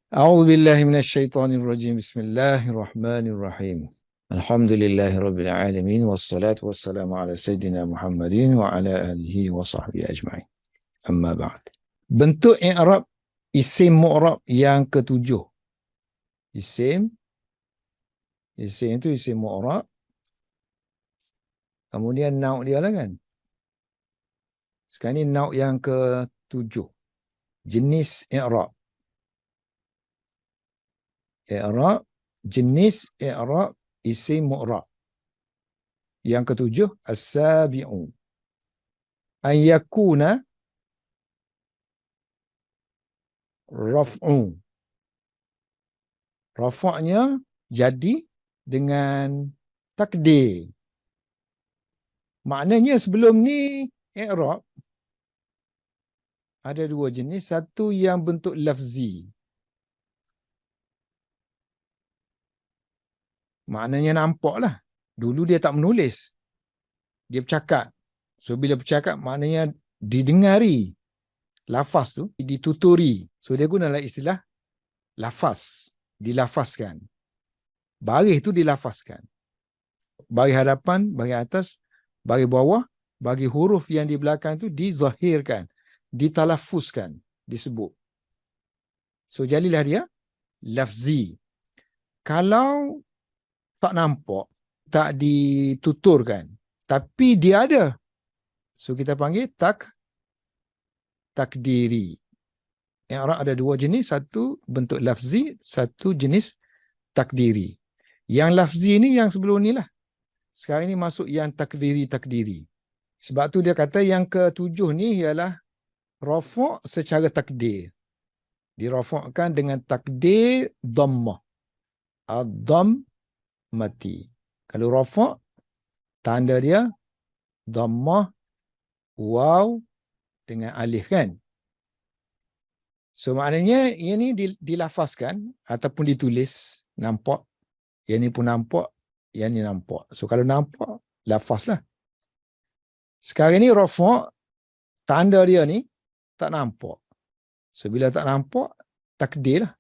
أعوذ بالله من الشيطان الرجيم بسم الله الرحمن الرحيم الحمد لله رب العالمين والصلاة والسلام على سيدنا محمد وعلى آله وصحبه أجمعين أما بعد. Bentuk i'rab isim mu'rab yang ketujuh. Isim itu isim mu'rab. Kemudian nauk dia lah kan. Sekarang ni nauk yang ketujuh. Jenis i'rab. I'rab, jenis i'rab isim mu'rab. Yang ketujuh, as-sabi'u. An yakuna raf'u. Rafa'nya jadi dengan takdir. Maknanya sebelum ni i'rab ada dua jenis. Satu yang bentuk lafzi. Maknanya nampak lah. Dulu dia tak menulis. Dia bercakap. So bila bercakap maknanya didengari. Lafaz tu dituturi. So dia gunalah istilah lafaz. Dilafazkan. Baris tu dilafazkan. Baris hadapan, baris atas, baris bawah, bagi huruf yang di belakang tu dizahirkan, ditalafuzkan, disebut. So jadilah dia lafzi. Kalau tak nampak, tak dituturkan, tapi dia ada, so kita panggil takdiri. I'rab ada dua jenis, satu bentuk lafzi, satu jenis takdiri. Yang lafzi ni yang sebelum ni lah. Sekarang ni masuk yang takdiri. Sebab tu dia kata yang ketujuh ni ialah rafa' secara takdir. Dirafa'kan dengan takdir dhammah. Ad-dhammati. Kalau rafa' tanda dia dhammah waw dengan alif kan. So maknanya ini dilafazkan ataupun ditulis, nampak. Yang ni pun nampak, yang ni nampak. So kalau nampak, lafaz lah. Sekarang ni rafa' tanda dia ni tak nampak. So bila tak nampak, takdir lah.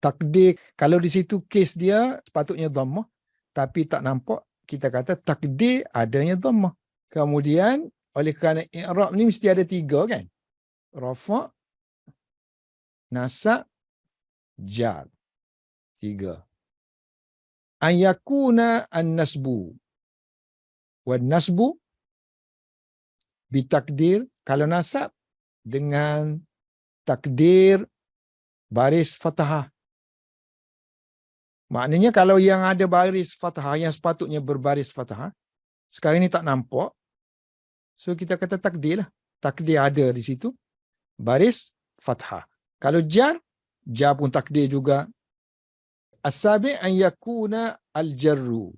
Takdir, kalau di situ kes dia sepatutnya dhammah, tapi tak nampak, kita kata takdir adanya dhammah. Kemudian, oleh kerana i'rab ni mesti ada tiga kan? Rafa', nasab, jar. Tiga. An yakuna an-nasbu. Wan nasbu bitakdir, kalau nasab dengan takdir baris fathah. Maknanya kalau yang ada baris fathah, yang sepatutnya berbaris fathah, sekarang ini tak nampak, so kita kata takdir lah. Takdir ada di situ, baris fathah. Kalau jar pun takdir juga. As-sabi' an yakuna al-jarru.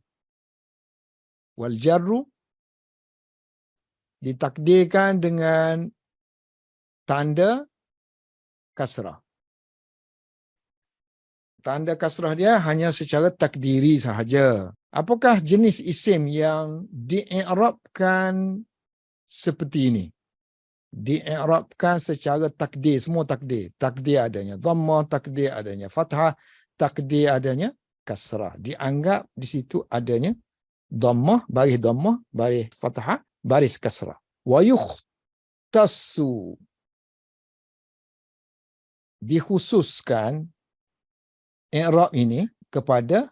Wal jarru ditakdirkan dengan tanda kasrah. Tanda kasrah dia hanya secara takdiri sahaja. Apakah jenis isim yang di-i'rabkan seperti ini? Di-i'rabkan secara takdir, semua takdir. Takdir adanya dhammah, takdir adanya fathah, takdir adanya kasrah. Dianggap di situ adanya dhammah, baris fathah, baris kasrah. Wa yukhtassu, dikhususkan i'rab ini kepada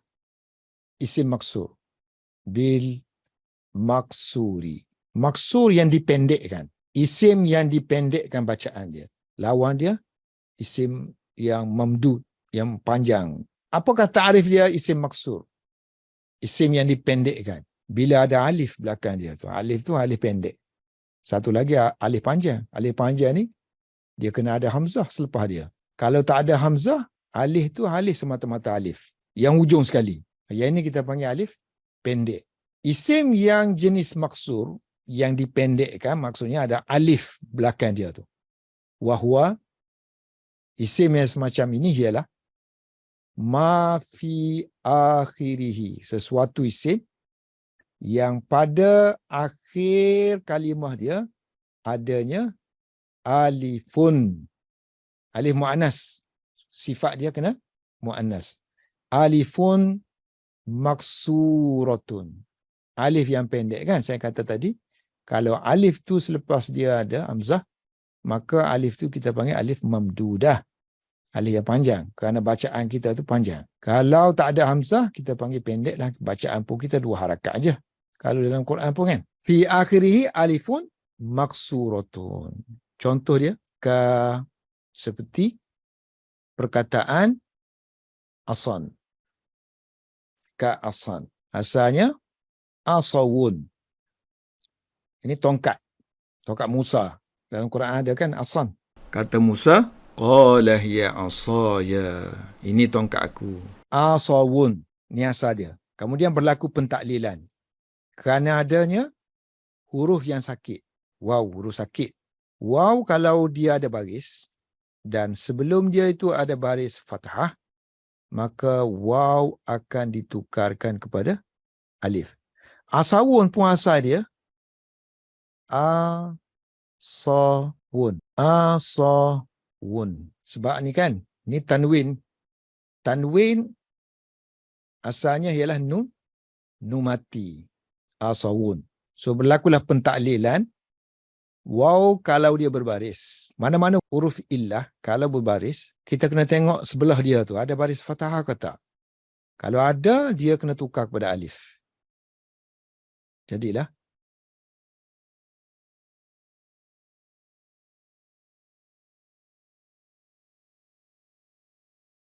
isim maksur. Bil maksuri. Maksur yang dipendekkan. Isim yang dipendekkan bacaan dia. Lawan dia, isim yang mamdud, yang panjang. Apakah ta'rif dia isim maksur? Isim yang dipendekkan. Bila ada alif belakang dia tu. Alif tu alif pendek. Satu lagi alif panjang. Alif panjang ni, dia kena ada hamzah selepas dia. Kalau tak ada hamzah, alif tu alif semata-mata alif. Yang ujung sekali. Yang ini kita panggil alif pendek. Isim yang jenis maksur, yang dipendekkan, maksudnya ada alif belakang dia tu. Wahwa, isim yang semacam ini ialah ma fi akhirihi. Sesuatu isim yang pada akhir kalimah dia adanya alifun. Alif mu'anas. sifat dia kena muannas. Alifun maksuratun. Alif yang pendek kan saya kata tadi. Kalau alif tu selepas dia ada hamzah, maka alif tu kita panggil alif mamdudah. Alif yang panjang. Kerana bacaan kita tu panjang. Kalau tak ada hamzah, kita panggil pendek lah. Bacaan pun kita 2 harakat aja. Kalau dalam Quran pun kan. Fi akhirihi alifun maksuratun. Contoh dia, seperti perkataan asan. Ka asan. Asalnya asawun. Ini tongkat. Tongkat Musa. Dalam Quran ada kan asan. Kata Musa, qala ya asaya. Ini tongkat aku. Asawun. Ini asal dia. Kemudian berlaku pentaklilan. Kerana adanya huruf yang sakit. Waw, huruf sakit. Waw kalau dia ada baris dan sebelum dia itu ada baris fathah, maka waw akan ditukarkan kepada alif. Asawun pun asal dia asawun. Asawun. Sebab ni kan, ni tanwin. Tanwin asalnya ialah nun mati. Asawun. So berlakulah pentaklilan. Waw kalau dia berbaris. Mana-mana huruf illah kalau berbaris, kita kena tengok sebelah dia tu ada baris fathah ke tak. Kalau ada, dia kena tukar kepada alif. Jadilah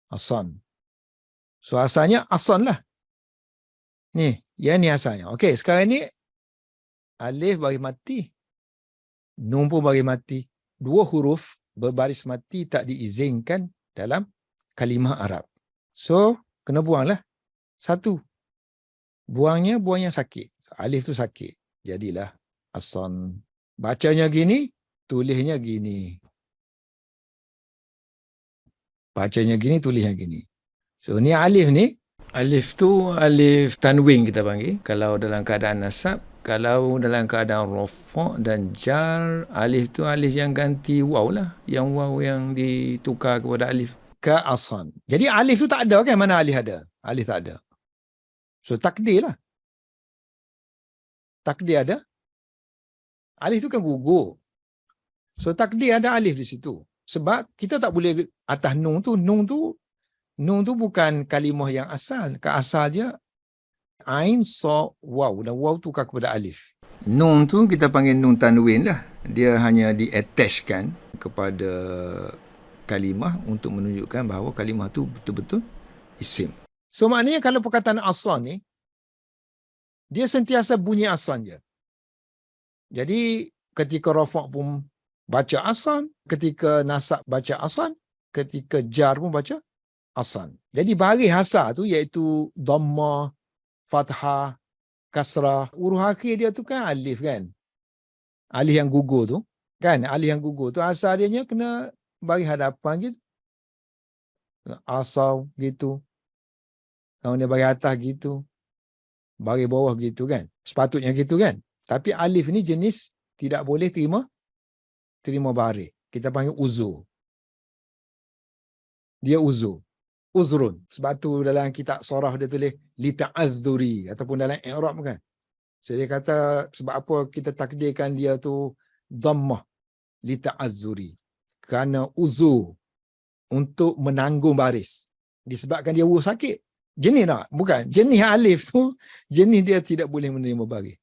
asan. So asalnya asan lah. Ni, yang ni asalnya. Okey, sekarang ni alif bagi mati. Nun pun bagi mati. 2 huruf berbaris mati tak diizinkan dalam kalimah Arab. So, kena buanglah. 1. Buang yang sakit. Alif tu sakit. Jadilah asan. Bacanya gini, tulisnya gini. Bacanya gini, tulisnya gini. So, ni alif ni. Alif tu alif tanwin kita panggil. Kalau dalam keadaan nasab. Kalau dalam keadaan rafa' dan jar, alif tu alif yang ganti waw lah. Yang waw yang ditukar kepada alif. Ka asan. Jadi alif tu tak ada kan? Mana alif ada? Alif tak ada. So takdir lah. Takdir ada. Alif tu kan gugur. So takdir ada alif di situ. Sebab kita tak boleh atas nun tu. Nun tu bukan kalimah yang asal. Ke asal dia ain, so, waw. Dan waw tukar kepada alif. Nun tu kita panggil nun tanwin lah. Dia hanya di-attachkan kepada kalimah untuk menunjukkan bahawa kalimah tu betul-betul isim. So maknanya kalau perkataan asan ni, dia sentiasa bunyi asan je. Jadi ketika rafa' pun baca asan, ketika nasab baca asan, ketika jar pun baca asan. Jadi baris asal tu iaitu dhammah, fathah, kasrah. Huruf akhir dia tu kan alif kan. Alif yang gugur tu. Kan alif yang gugur tu asal dia kena bagi hadapan gitu. Asal gitu. Kemudian bagi atas gitu. Bagi bawah gitu kan. Sepatutnya gitu kan. Tapi alif ni jenis tidak boleh terima baris. Kita panggil uzur. Dia uzur. Uzrun. Sebab tu dalam kitab sorah dia tulis li ta'adzuri ataupun dalam i'rab kan. So dia kata sebab apa kita takdirkan dia tu dhammah li ta'azzuri. Kerana uzur untuk menanggung baris. Disebabkan dia urus sakit. Jenis tak? Bukan. Jenis alif tu jenis dia tidak boleh menerima baris.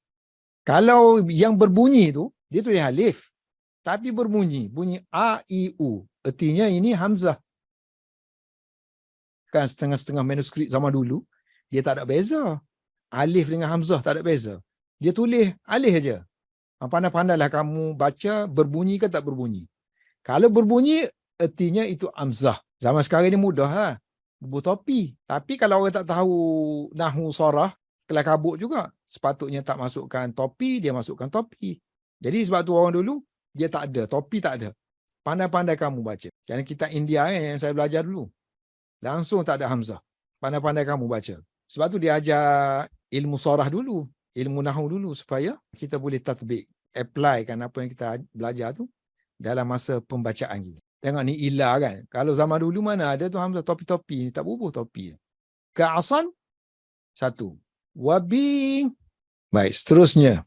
Kalau yang berbunyi tu dia tulis alif tapi berbunyi bunyi a i u. Artinya ini hamzah. Kan setengah-setengah manuskrip zaman dulu, dia tak ada beza. Alif dengan hamzah tak ada beza. Dia tulis alif aja. Pandai-pandailah kamu baca berbunyi ke tak berbunyi. Kalau berbunyi, artinya itu hamzah. Zaman sekarang ni mudah lah. Bertopi. Tapi kalau orang tak tahu nahwu sorah, kelak kabut juga. Sepatutnya tak masukkan topi, dia masukkan topi. Jadi sebab tu orang dulu, dia tak ada. Topi tak ada. Pandai-pandai kamu baca. Kerana kitab India yang saya belajar dulu. Langsung tak ada hamzah. Pandai-pandai kamu baca. Sebab tu dia ajar ilmu sorah dulu. Ilmu nahwu dulu supaya kita boleh tatbik. Apply kan apa yang kita belajar tu dalam masa pembacaan kita. Tengok ni ila kan. Kalau zaman dulu mana ada tu hamzah topi-topi, tak berubah topi. Ka'asan satu. Wabi. Baik, seterusnya.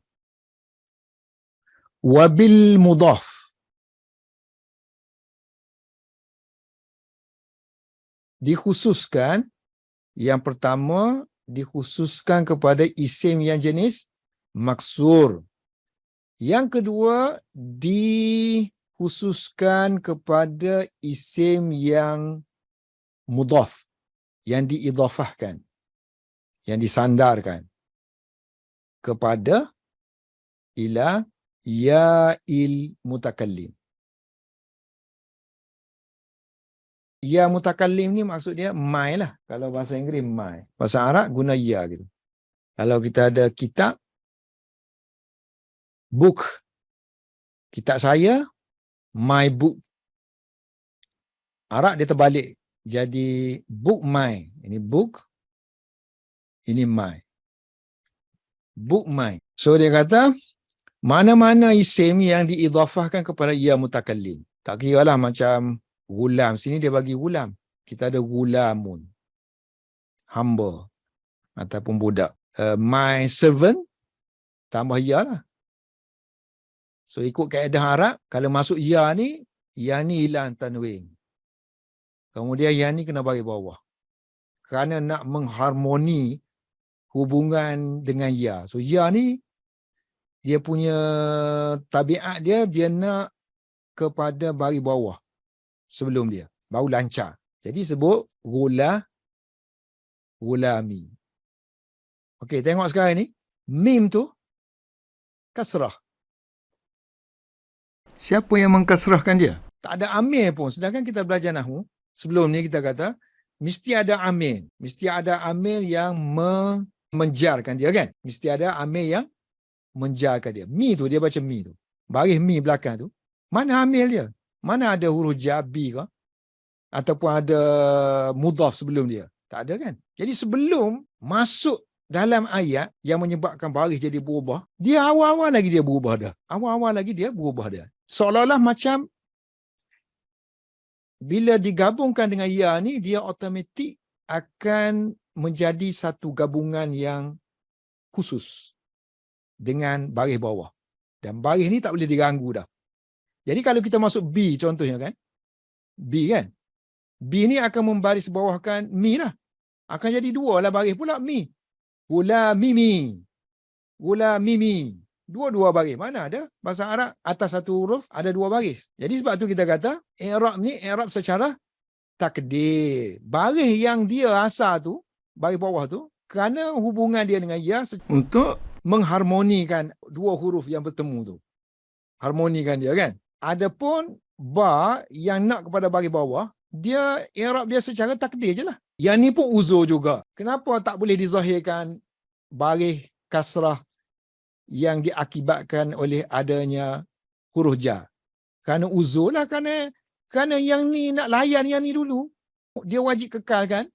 Wabil mudhaf. Dikhususkan, yang pertama dikhususkan kepada isim yang jenis maksur. Yang kedua dikhususkan kepada isim yang mudhaf, yang diidhafahkan, yang disandarkan kepada ila ya'il mutakallim. Ya mutakallim ni maksud dia my lah. Kalau bahasa Inggeris my. Bahasa Arab guna ya gitu. Kalau kita ada kitab, book. Kitab saya, my book. Arab dia terbalik. Jadi book my. Ini book. Ini my. Book my. So dia kata, mana-mana isim yang diidhafahkan kepada ya mutakallim. Tak kira lah macam gulam. Sini dia bagi gulam. Kita ada gulamun. Hamba. Ataupun budak. My servant. Tambah ya lah. So ikut kaedah Arab. Kalau masuk ya ni hilang tanwin. Kemudian ya ni kena bagi bawah. Kerana nak mengharmoni hubungan dengan ya. So ya ni dia punya tabiat dia nak kepada bagi bawah sebelum dia. Baru lancar. Jadi sebut gulami. Okey, tengok sekarang ni. Mim tu kasrah. Siapa yang mengkasrahkan dia? Tak ada amil pun. Sedangkan kita belajar nahwu, sebelum ni kita kata, mesti ada amil. Mesti ada amil yang menjarkan dia kan? Mesti ada amil yang menjarkan dia. Mi tu, dia baca mi tu. Baris mi belakang tu. Mana amil dia? Mana ada huruf jabi ke? Ataupun ada mudhaf sebelum dia? Tak ada kan? Jadi sebelum masuk dalam ayat yang menyebabkan baris jadi berubah, dia awal-awal lagi dia berubah dah. Awal-awal lagi dia berubah dah. Seolah-olah macam bila digabungkan dengan ya ni, dia automatik akan menjadi satu gabungan yang khusus dengan baris bawah. Dan baris ni tak boleh diganggu dah. Jadi kalau kita masuk B contohnya kan, B kan, B ni akan membaris bawahkan mi lah. Akan jadi dua lah baris pula mi. Gula mimi. Gula mimi. Dua-dua baris. Mana ada? Bahasa Arab atas satu huruf ada dua baris. Jadi sebab tu kita kata, i'rab ni i'rab secara takdir. Baris yang dia asal tu, baris bawah tu, kerana hubungan dia dengan ya untuk mengharmonikan dua huruf yang bertemu tu. Harmonikan dia kan. Adapun ba yang nak kepada baris bawah, dia i'rab dia secara takdir je lah. Yang ni pun uzur juga. Kenapa tak boleh dizahirkan baris kasrah yang diakibatkan oleh adanya huruf jar? Kerana uzur lah. Kerana yang ni nak layan yang ni dulu. Dia wajib kekalkan.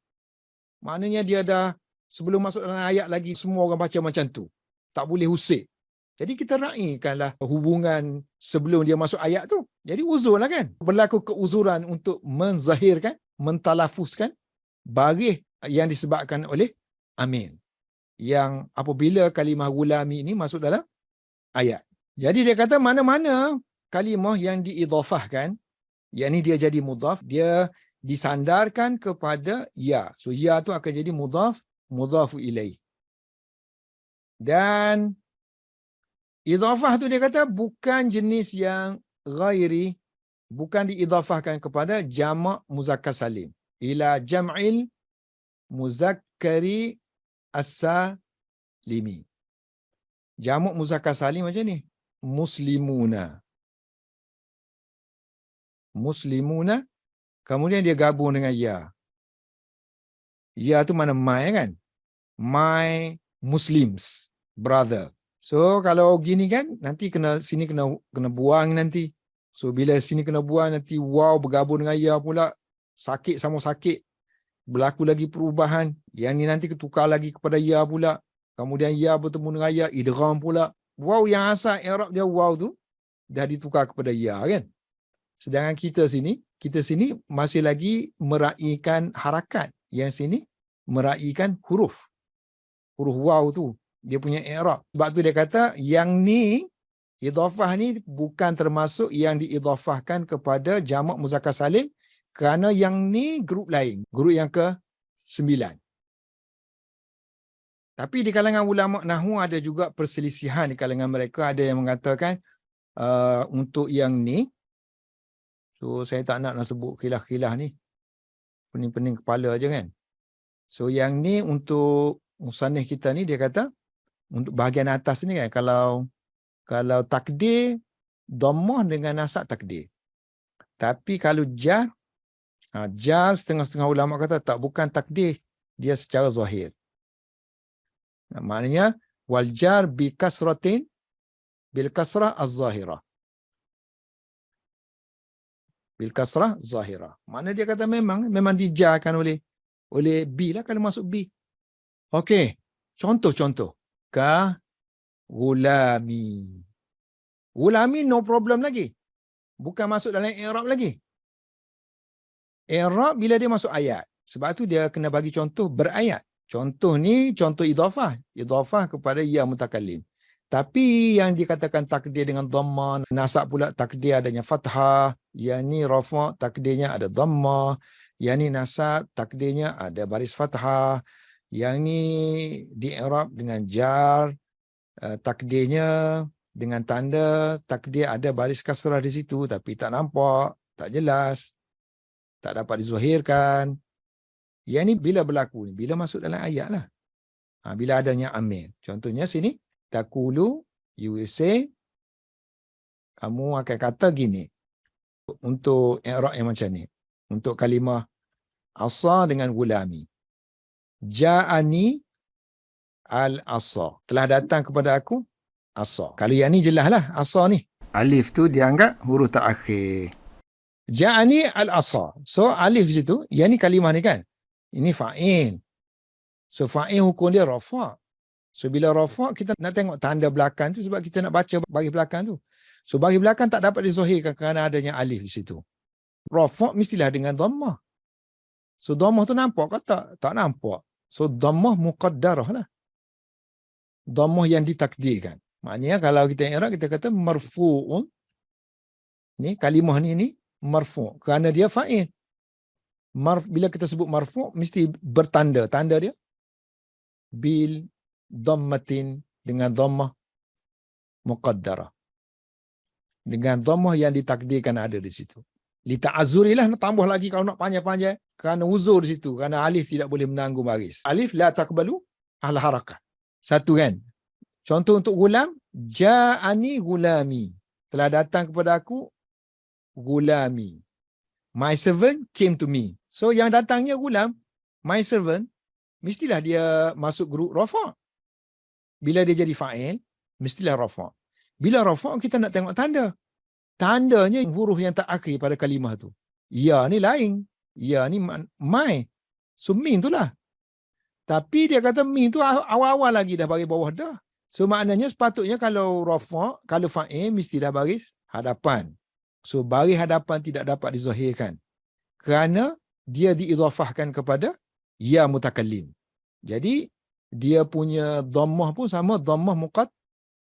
Maknanya dia dah sebelum masuk dalam ayat lagi semua orang baca macam tu. Tak boleh usik. Jadi kita raikanlah hubungan sebelum dia masuk ayat tu. Jadi uzur lah kan. Berlaku keuzuran untuk menzahirkan, mentalafuzkan baris yang disebabkan oleh amin. Yang apabila kalimah gulami ini masuk dalam ayat. Jadi dia kata mana-mana kalimah yang diidhafahkan, yang ni dia jadi mudhaf, dia disandarkan kepada ya. So ya tu akan jadi mudhafu ilaih. Dan idhafah tu dia kata bukan jenis yang ghairi, bukan diidhafahkan kepada jamak muzakkar salim. Ila jam'il muzakkari as-salimi. Jamak muzakkar salim macam ni. Muslimuna. Muslimuna. Kemudian dia gabung dengan ya. Ya tu mana my kan? My Muslims. Brother. So kalau gini kan, nanti sini kena buang nanti. So bila sini kena buang, nanti waw bergabung dengan ya pula. Sakit sama sakit. Berlaku lagi perubahan. Yang ni nanti ketukar lagi kepada ya pula. Kemudian ya bertemu dengan ya, idgham pula. Waw yang asal i'rab dia waw tu dah ditukar kepada ya kan. Sedangkan kita sini, kita sini masih lagi meraihkan harakat. Yang sini meraihkan huruf. Huruf waw tu. Dia punya i'rab. Sebab tu dia kata yang ni, idhafah ni bukan termasuk yang diidhafahkan kepada jamak muzakkar salim kerana yang ni grup lain. Grup yang ke-9. Tapi di kalangan ulama nahwu ada juga perselisihan di kalangan mereka. Ada yang mengatakan untuk yang ni, so saya tak nak sebut khilaf-khilaf ni. Pening-pening kepala aja kan. So yang ni untuk musannif kita ni dia kata untuk bahagian atas ni kan kalau takdir dhammah dengan nasab takdir. Tapi kalau jar jar setengah-setengah ulama kata tak, bukan takdir, dia secara zahir. Maknanya wal jar bi kasratin bil kasrah az-zahirah. Bil kasrah zahirah. Mana dia kata memang dijarkan oleh B lah kalau masuk B. Okey. Contoh-contoh. Ka gulami. Gulami no problem lagi. Bukan masuk dalam i'rab lagi. I'rab bila dia masuk ayat. Sebab tu dia kena bagi contoh berayat. Contoh ni contoh idhafah. Idhafah kepada ya mutakallim. Tapi yang dikatakan takdir dengan dhammah, nasab pula takdir adanya fathah, yang ni rafa' takdirnya ada dhammah, yang ni nasab takdirnya ada baris fathah, yang ni di-i'rab dengan jar, takdirnya dengan tanda takdir ada baris kasrah di situ tapi tak nampak, tak jelas, tak dapat dizahirkan. Yang ni bila berlaku ni, bila masuk dalam ayat lah. Bila adanya amil. Contohnya sini takulu, you will say, kamu akan kata gini. Untuk i'rab yang macam ni. Untuk kalimah asa dengan gulami. Ja'ani al-asa. Telah datang kepada aku asa. Kalau yang ni jelas lah asa ni. Alif tu dianggap huruf terakhir. Ja'ani al-asa. So alif di situ, yang ni kalimah ni kan. Ini fa'il. So fa'il hukum dia rafa'. So bila rafa' kita nak tengok tanda belakang tu sebab kita nak baca bagi belakang tu. So bagi belakang tak dapat dizahirkan kerana adanya alif di situ. Rafa' mestilah dengan dhammah. So dhammah tu nampak ke tak? Tak nampak. So dhammah muqaddarah lah. Dhammah yang ditakdirkan. Maknanya kalau kita i'rab kita kata marfu'un. Ni kalimah ni marfu' kerana dia fa'il. Bila kita sebut marfu' mesti bertanda. Tanda dia bil dhammatin, dengan dhammah muqaddarah. Dengan dhammah yang ditakdirkan ada di situ. Li ta'azzurilah, nak tambah lagi kalau nak panjang-panjang kerana uzur di situ, kerana alif tidak boleh menanggung baris. Alif la taqbalu al harakah. Satu kan. Contoh untuk gulam, ja'ani gulami. Telah datang kepada aku gulami. My servant came to me. So yang datangnya gulam, my servant, mestilah dia masuk grup rafa'. Bila dia jadi fa'il, mestilah rafa'. Bila rafa' kita nak tengok tanda. Tandanya huruf yang tak akhir pada kalimah tu. Ya ni lain. Ya ni my. So min tu lah. Tapi dia kata min tu awal-awal lagi dah bagi bawah dah. So maknanya sepatutnya kalau rafa', kalau fa'il mestilah baris hadapan. So baris hadapan tidak dapat dizahirkan. Kerana dia diidhafahkan kepada ya mutakallim. Jadi dia punya dhammah pun sama dhammah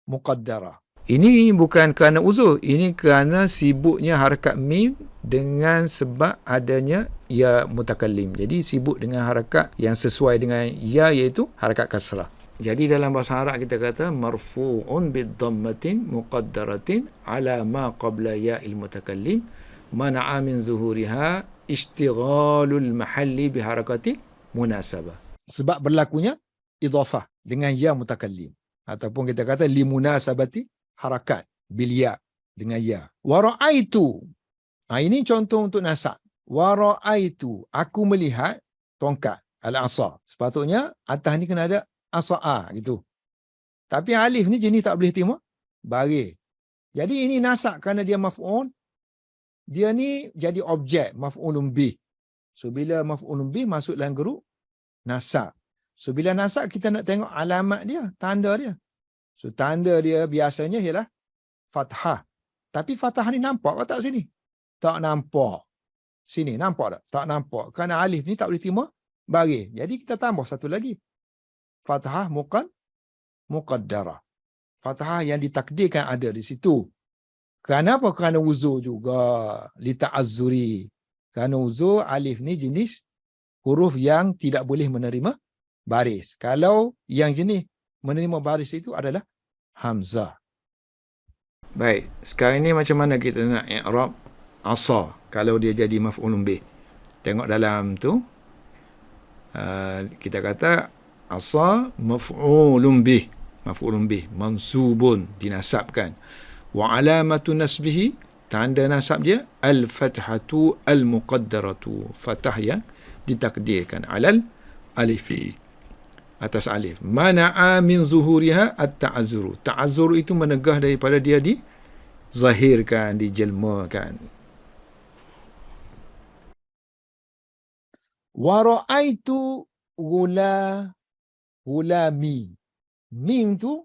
muqaddarah. Ini bukan kerana uzur, ini kerana sibuknya harakat mim dengan sebab adanya ya mutakallim. Jadi sibuk dengan harakat yang sesuai dengan ya, iaitu harakat kasrah. Jadi dalam bahasa Arab kita kata marfu'un bid-dhammatin muqaddaratin ala ma qabla ya'il mutakallim mana'a min zuhuriha ishtighalul mahalli biharakatil munasabah. Sebab berlakunya idhafah dengan ya mutakallim, ataupun kita kata limunasabati harakat bil ya, dengan ya. Wa ra'aitu, ini contoh untuk nasab. Wa ra'aitu, aku melihat tongkat al-asa. Sepatutnya atas ni kena ada asa'a gitu. Tapi alif ni jenis tak boleh terima baris. Jadi ini nasab kerana dia maf'ul. Dia ni jadi objek maf'ulun bih. So bila maf'ulun bih masuk dalam grup nasab. So bila nasab kita nak tengok alamat dia, tanda dia. So tanda dia biasanya ialah fathah. Tapi fathah ni nampak ke tak sini? Tak nampak. Sini, nampak tak? Tak nampak. Kerana alif ni tak boleh terima baris. Jadi kita tambah satu lagi. Fathah muqaddarah. Fathah yang ditakdirkan ada di situ. Kerana apa? Kerana uzur juga. Li ta'azzuri. Kerana uzur, alif ni jenis huruf yang tidak boleh menerima baris. Kalau yang jenis menerima baris itu adalah hamzah. Baik, sekarang ni macam mana kita nak i'rab asa kalau dia jadi maf'ulun bih? Tengok dalam tu, kita kata asa maf'ulun bih, mansubun, dinasabkan. Wa alamatu nasbihi, tanda nasab dia al-fathatu al-muqaddaratu, fathah yang ditakdirkan alal alifi, atas alif. Mana'a min zuhuriha at-ta'azzuru. Ta'azzur itu menegah daripada dia dizahirkan, dijelmakan. Wa ra'aitu gulami. Mim tu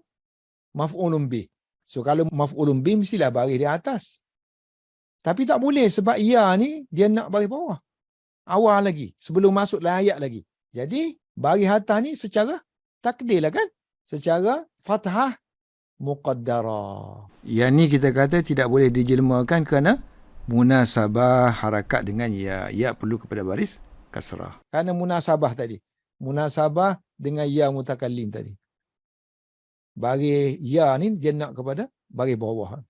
maf'ulun bih. So kalau maf'ulun bih mestilah baris di atas. Tapi tak boleh sebab ya ni dia nak baris bawah. Awal lagi, sebelum masuk dalam ayat lagi. Jadi baris atas ni secara takdir lah kan? Secara fathah muqaddarah. Yang ni kita kata tidak boleh dijelmakan kerana munasabah harakat dengan ya. Ya perlu kepada baris kasrah. Kerana munasabah tadi. Munasabah dengan ya mutakallim tadi. Baris ya ni dia nak kepada baris bawah.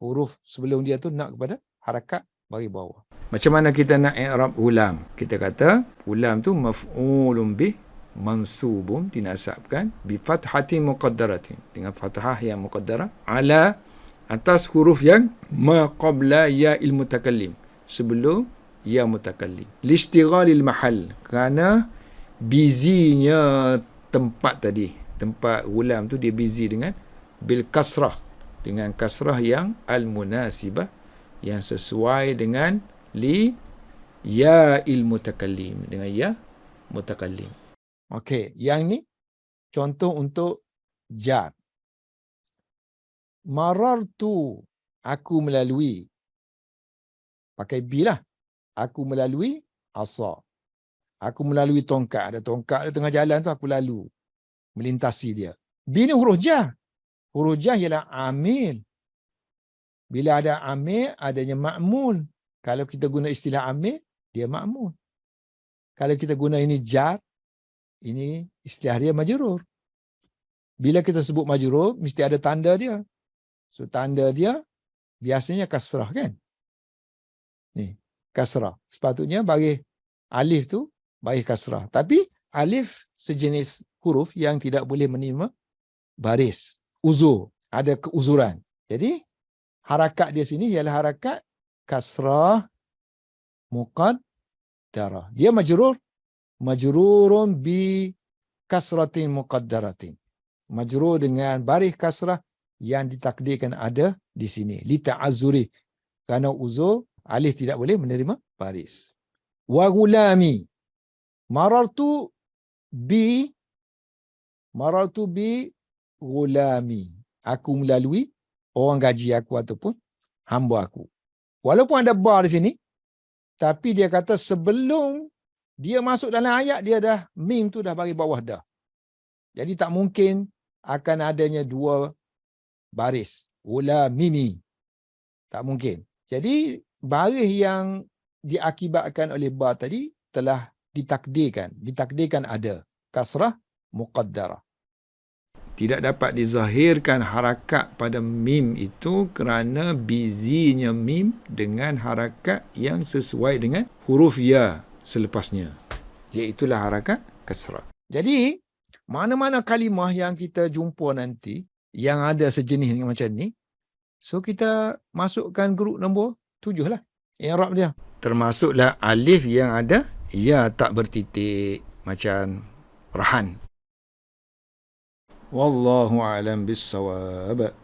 Huruf sebelum dia tu nak kepada harakat baris bawah. Macam mana kita nak i'rab ulam? Kita kata ulam tu maf'ulun bih, mansubun, dinasabkan bi fathatin muqaddaratin, dengan fathah yang muqaddarah ala, atas huruf yang ma qabla ya'il mutakallim, sebelum ya mutakallim. Listighalil mahal, kerana busy-nya tempat tadi. Tempat ulam tu dia busy dengan bil kasrah, dengan kasrah yang al-munasibah, yang sesuai dengan li ya'il mutakallim, dengan ya mutakallim. Okey, yang ni contoh untuk jar. Marartu, aku melalui. Pakai bi lah. Aku melalui asa. Aku melalui tongkat. Ada tongkat di tengah jalan tu, aku lalu. Melintasi dia. Bi ni huruf jar. Huruf jar ialah amil. Bila ada amil, adanya ma'mul. Kalau kita guna istilah amil, dia ma'mul. Kalau kita guna ini jar, ini istilah dia majrur. Bila kita sebut majrur, mesti ada tanda dia. So, tanda dia biasanya kasrah kan? Ni, kasrah. Sepatutnya baris alif tu, baris kasrah. Tapi alif sejenis huruf yang tidak boleh menerima baris. Uzur. Ada keuzuran. Jadi, harakat dia sini ialah harakat kasrah muqaddarah. Dia majrur. Majrurun bi kasratin muqaddaratin. Majrur dengan baris kasrah yang ditakdirkan ada di sini. Li ta'azzuri. Kerana uzur, alif tidak boleh menerima baris. Wa gulami. Marartu bi gulami. Aku melalui orang gaji aku ataupun hamba aku. Walaupun ada bar di sini, tapi dia kata sebelum dia masuk dalam ayat, dia dah, mim tu dah baris bawah dah. Jadi tak mungkin akan adanya dua baris. Mimi. Tak mungkin. Jadi baris yang diakibatkan oleh bar tadi telah ditakdirkan. Ditakdirkan ada. Kasrah muqaddarah. Tidak dapat dizahirkan harakat pada mim itu kerana busy-nya mim dengan harakat yang sesuai dengan huruf ya selepasnya. Iaitulah harakat kasrah. Jadi, mana-mana kalimah yang kita jumpa nanti yang ada sejenis macam ni, so kita masukkan grup nombor 7 lah. I'rab dia. Termasuklah alif yang ada ya tak bertitik, macam rahan. Wallahu a'lam bis-shawab.